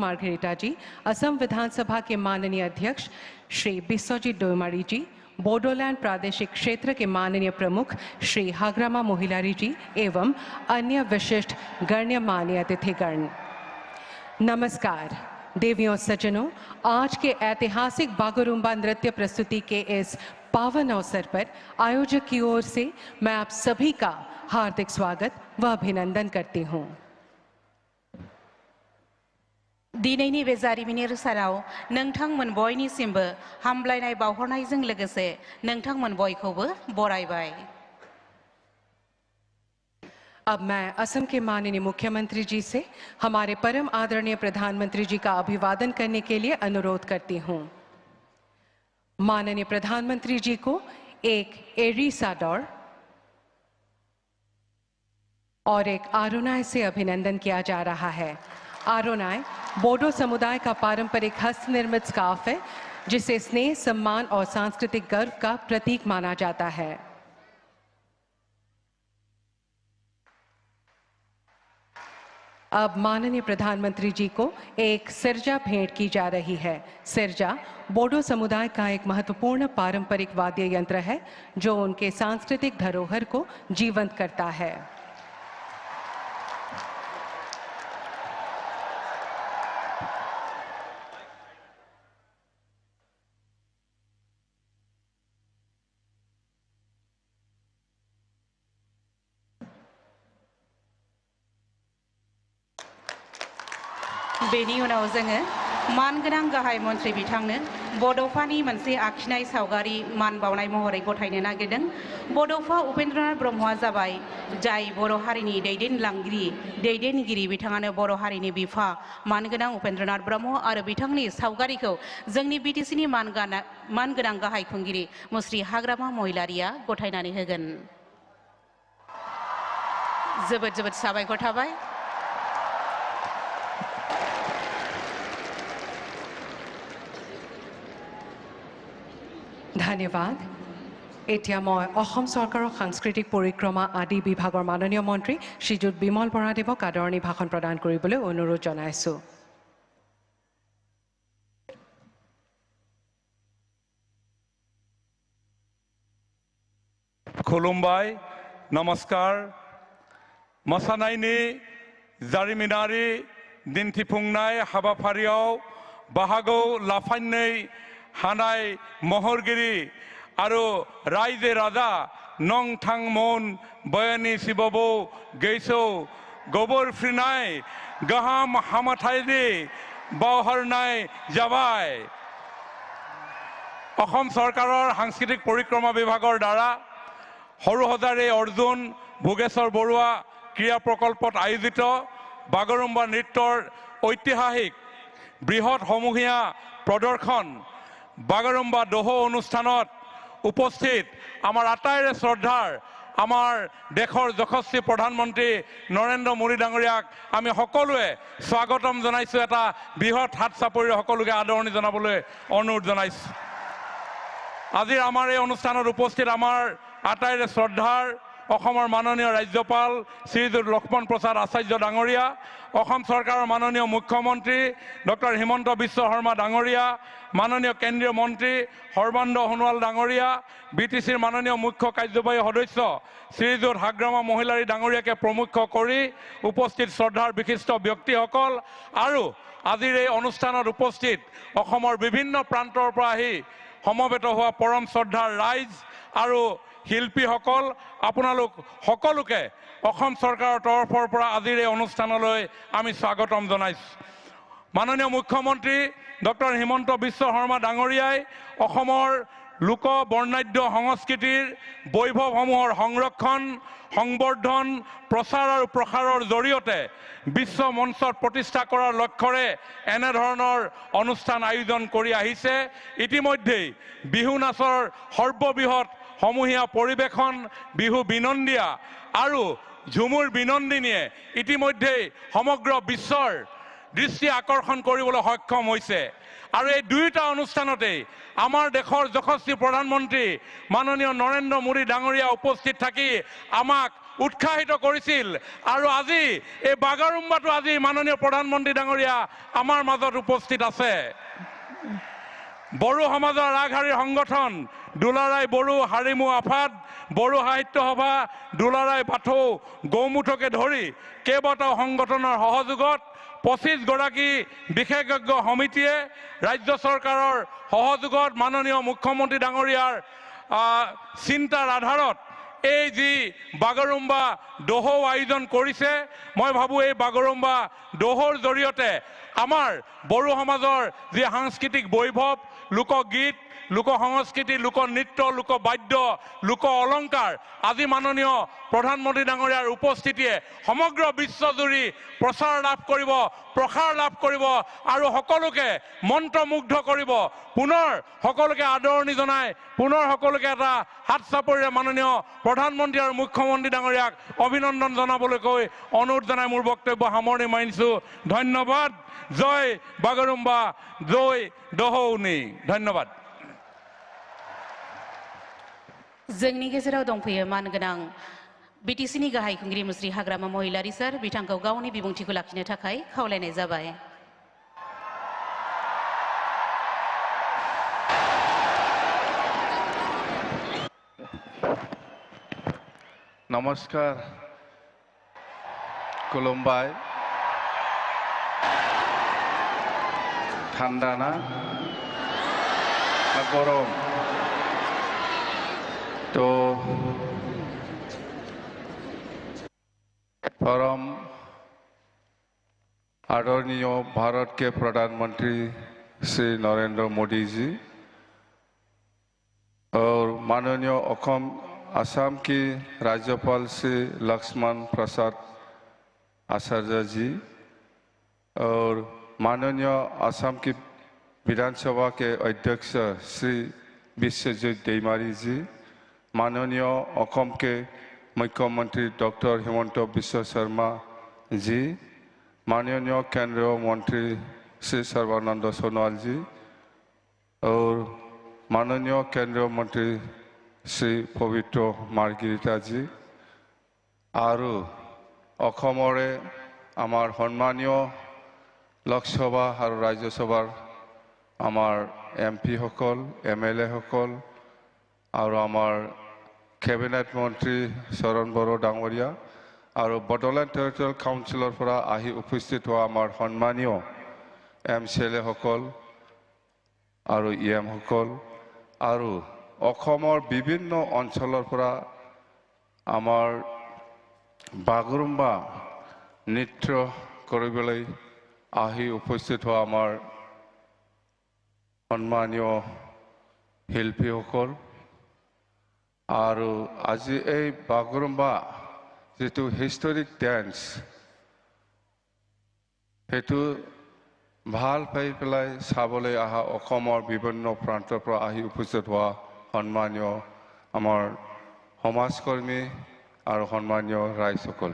Margarita जी, असम विधानसभा के माननीय अध्यक्ष श्री बिस्वजीत डोईमारी जी, बोडोलैंड प्रादेशिक क्षेत्र के माननीय प्रमुख श्री हाग्रामा मोहिलारी जी एवं अन्य विशिष्ट गण्यमान्य अतिथिगण, नमस्कार। देवियों सज्जनों, आज के ऐतिहासिक बागुरुम्बा नृत्य प्रस्तुति के इस पावन अवसर पर आयोजक की ओर से मैं आप सभी का हार्दिक स्वागत व अभिनंदन करती हूँ। दिनैनि बे जारिमिनारि सानाव नोंथांमोन बयनिसिमबो हामलायनाय बावहरनायजों लोगोसे नोंथांमोन बयखौबो बरायबाय। अब मैं असम के माननीय मुख्यमंत्री जी से हमारे परम आदरणीय प्रधानमंत्री जी का अभिवादन करने के लिए अनुरोध करती हूँ। माननीय प्रधानमंत्री जी को एक एरी साडोर और एक आरोनाय से अभिनंदन किया जा रहा है। आरोनाय बोडो समुदाय का पारंपरिक हस्त निर्मित स्कार्फ है, जिसे स्नेह, सम्मान और सांस्कृतिक गर्व का प्रतीक माना जाता है। अब माननीय प्रधानमंत्री जी को एक सिरजा भेंट की जा रही है। सिरजा बोडो समुदाय का एक महत्वपूर्ण पारंपरिक वाद्य यंत्र है, जो उनके सांस्कृतिक धरोहर को जीवंत करता है। बेनि उनाव जोङो मानगोनां गाहाय मन्त्रि बिथांनो बड'फानि मोनसे आखिनाय सावगारि मान बावनाय महरै गथायनो नागिरदों। बड'फा उपेन्द्रनाथ ब्रह्मआ जाबाय जाय बर' हारिनि दैदेनगिरि बिथाङानो बर' हारिनि बिफा मानगोनां उपेन्द्रनाथ ब्रह्म आरो बिथांनि सावगारिखौ जोंनि बिटिसिनि मानगोनां गाहाय खुंगिरि मुस्रि हाग्रामा महिलारिया गथायनानै होगोन। जोबोद जोबोद साबायखर थाबाय। धन्यवाद। এতিয়া মই অসম চৰকাৰৰ সাংস্কৃতিক পৰিক্ৰমা আদি বিভাগৰ মাননীয় মন্ত্ৰী শ্ৰীযুত বিমল বৰাদেৱক আদৰণি ভাষণ প্ৰদান কৰিবলৈ অনুৰোধ জনাইছোঁ। खुलुमबाय, नमस्कार। मोसानायनि जारिमिनारि दिन्थिफुंनाय हाबाफारियाव बाहागो लाफायनाय हानाय महरगिरि आरो रायजो राजा नोंथांमोन बयनि सिबावबो गैसौ गोबोरफ्रिनाय गाहाम हामथायनि बावहरनाय जाबाय। অসম চৰকাৰৰ সাংস্কৃতিক পৰিক্ৰমা বিভাগৰ দ্বাৰা সৰুসজাৰে অৰ্জুন ভোগেশ্বৰ বৰুৱা ক্ৰীড়া প্ৰকল্পত আয়োজিত বাগৰুম্বা নৃত্যৰ ঐতিহাসিক বৃহৎ সমূহীয়া প্ৰদৰ্শন বাগৰুম্বা দোহো অনুষ্ঠানত উপস্থিত আমাৰ আটাইৰে শ্ৰদ্ধাৰ আমাৰ দেশৰ যশস্বী প্ৰধানমন্ত্ৰী নৰেন্দ্ৰ মোদী ডাঙৰীয়াক আমি সকলোৱে স্বাগতম জনাইছোঁ। এটা বৃহৎ হাত চাপৰি সকলোকে আদৰণি জনাবলৈ অনুৰোধ জনাইছোঁ। আজিৰ আমাৰ এই অনুষ্ঠানত উপস্থিত আমাৰ আটাইৰে শ্ৰদ্ধাৰ অসমৰ মাননীয় ৰাজ্যপাল শ্ৰীযুত লক্ষ্মণ প্ৰসাদ আচাৰ্য ডাঙৰীয়া, অসম চৰকাৰৰ মাননীয় মুখ্যমন্ত্ৰী ডক্টৰ হিমন্ত বিশ্ব শৰ্মা ডাঙৰীয়া, মাননীয় কেন্দ্ৰীয় মন্ত্ৰী সৰ্বানন্দ সোণোৱাল ডাঙৰীয়া, বিটিচিৰ মাননীয় মুখ্য কাৰ্যবাহী সদস্য শ্ৰীযুত হাগ্ৰামা মহিলাৰী ডাঙৰীয়াকে প্ৰমুখ কৰি উপস্থিত শ্ৰদ্ধাৰ বিশিষ্ট ব্যক্তিসকল আৰু আজিৰ এই অনুষ্ঠানত উপস্থিত অসমৰ বিভিন্ন প্ৰান্তৰ পৰা আহি সমবেত হোৱা পৰম শ্ৰদ্ধাৰ ৰাইজ আৰু শিল্পীসকল, আপোনালোক সকলোকে অসম চৰকাৰৰ তৰফৰ পৰা আজিৰ এই অনুষ্ঠানলৈ আমি স্বাগতম জনাইছোঁ। মাননীয় মুখ্যমন্ত্ৰী ডক্টৰ হিমন্ত বিশ্ব শৰ্মা ডাঙৰীয়াই অসমৰ লোক বৰ্ণাঢ্য সংস্কৃতিৰ বৈভৱসমূহৰ সংৰক্ষণ, সংবৰ্ধন, প্ৰচাৰ আৰু প্ৰসাৰৰ জৰিয়তে বিশ্ব মঞ্চত প্ৰতিষ্ঠা কৰাৰ লক্ষ্যৰে এনেধৰণৰ অনুষ্ঠান আয়োজন কৰি আহিছে। ইতিমধ্যেই বিহু নাচৰ সৰ্ববৃহৎ সমূহীয়া পৰিৱেশন বিহু বিনন্দিয়া আৰু ঝুমুৰ বিনন্দিনীয়ে ইতিমধ্যেই সমগ্ৰ বিশ্বৰ দৃষ্টি আকৰ্ষণ কৰিবলৈ সক্ষম হৈছে। আৰু এই দুয়োটা অনুষ্ঠানতেই আমাৰ দেশৰ যশস্বী প্ৰধানমন্ত্ৰী মাননীয় নৰেন্দ্ৰ মোদী ডাঙৰীয়া উপস্থিত থাকি আমাক উৎসাহিত কৰিছিল আৰু আজি এই বাগৰুম্বাটো আজি মাননীয় প্ৰধানমন্ত্ৰী ডাঙৰীয়া আমাৰ মাজত উপস্থিত আছে বড়ো সমাজৰ আগশাৰীৰ সংগঠন দুলাৰাই বড়ো হাৰিমু আফাদ বড়ো সাহিত্য সভা দুলাৰাই বাথৌ গৌমুঠকে ধৰি কেইবাটাও সংগঠনৰ সহযোগত 25 গৰাকী বিশেষজ্ঞ সমিতিয়ে ৰাজ্য চৰকাৰৰ সহযোগত মাননীয় মুখ্যমন্ত্ৰী ডাঙৰীয়াৰ চিন্তাৰ আধাৰত এই যি বাগৰুম্বা দহৌ আয়োজন কৰিছে মই ভাবো এই বাগৰুম্বা দহৌৰ জৰিয়তে আমাৰ বড়ো সমাজৰ যি সাংস্কৃতিক বৈভৱ লোকগীত লোক সংস্কৃতি লোক নৃত্য লোক বাদ্য লোক অলংকাৰ আজি মাননীয় প্ৰধানমন্ত্ৰী ডাঙৰীয়াৰ উপস্থিতিয়ে সমগ্ৰ বিশ্বজুৰি প্ৰচাৰ লাভ কৰিব প্ৰসাৰ লাভ কৰিব আৰু সকলোকে মন্ত্ৰমুগ্ধ কৰিব পুনৰ সকলোকে আদৰণি জনাই পুনৰ সকলোকে এটা হাত চাপৰিৰে মাননীয় প্ৰধানমন্ত্ৰী আৰু মুখ্যমন্ত্ৰী ডাঙৰীয়াক অভিনন্দন জনাবলৈ কৈ অনুৰোধ জনাই মোৰ বক্তব্য সামৰণি মাৰিছো ধন্যবাদ জয় বাগৰুম্বা জয় দহৌনি ধন্যবাদ जोंनि गेजेराव दंफैयो मानगोनां बिटिसिनि गाहाय खुंगिरि मुस्रि हाग्रामा महिलारि सार बिथांखौ गावनि बिबुंथिखौ लाखिनो थाखाय खावलायनाय जाबाय নমস্কাৰ খুলুমবাই ঠাণ্ডা না গরম तो परम आदरणीय भारत के प्रधानमंत्री श्री नरेंद्र मोदी जी और माननीय असम की राज्यपाल श्री लक्ष्मण प्रसाद आचार्य जी और माननीय असम की विधानसभा के अध्यक्ष श्री विश्वजीत दैमारी जी माननीय असम के मुख्यमंत्री डॉक्टर हिमंत बिश्व शर्मा जी माननीय केंद्रीय मंत्री श्री सर्बानंद सोनोवाल जी और माननीय केंद्रीय मंत्री श्री पवित्र मार्गरिटा जी और आमार सम्मानीय लोकसभा और राज्यसभार आमार MP सकल MLA सकल और आमार कैबिनेट मंत्री शरण बड़ो डांगरिया और बडोलैंड टेरिटरियल काउंसिलर पर आहि उपस्थित हुआ आमार सम्मानीय MCLA सकल और EM सकल और अखमर विभिन्न अंचलर पर आमार बागुरुम्बा नृत्य करिबोलै आहि उपस्थित हुआ आमार सम्मानीय शिल्पी सकल और आज এই বাগৰুম্বা যেটো হিষ্টৰিক ডান্স হেতু ভাল পাই পেলাই চাবলৈ আহা অসমৰ বিভিন্ন প্ৰান্তৰ পৰা আহি উপস্থিত হোৱা সম্মানীয় আমাৰ সমাজকৰ্মী আৰু সম্মানীয় ৰাইজসকল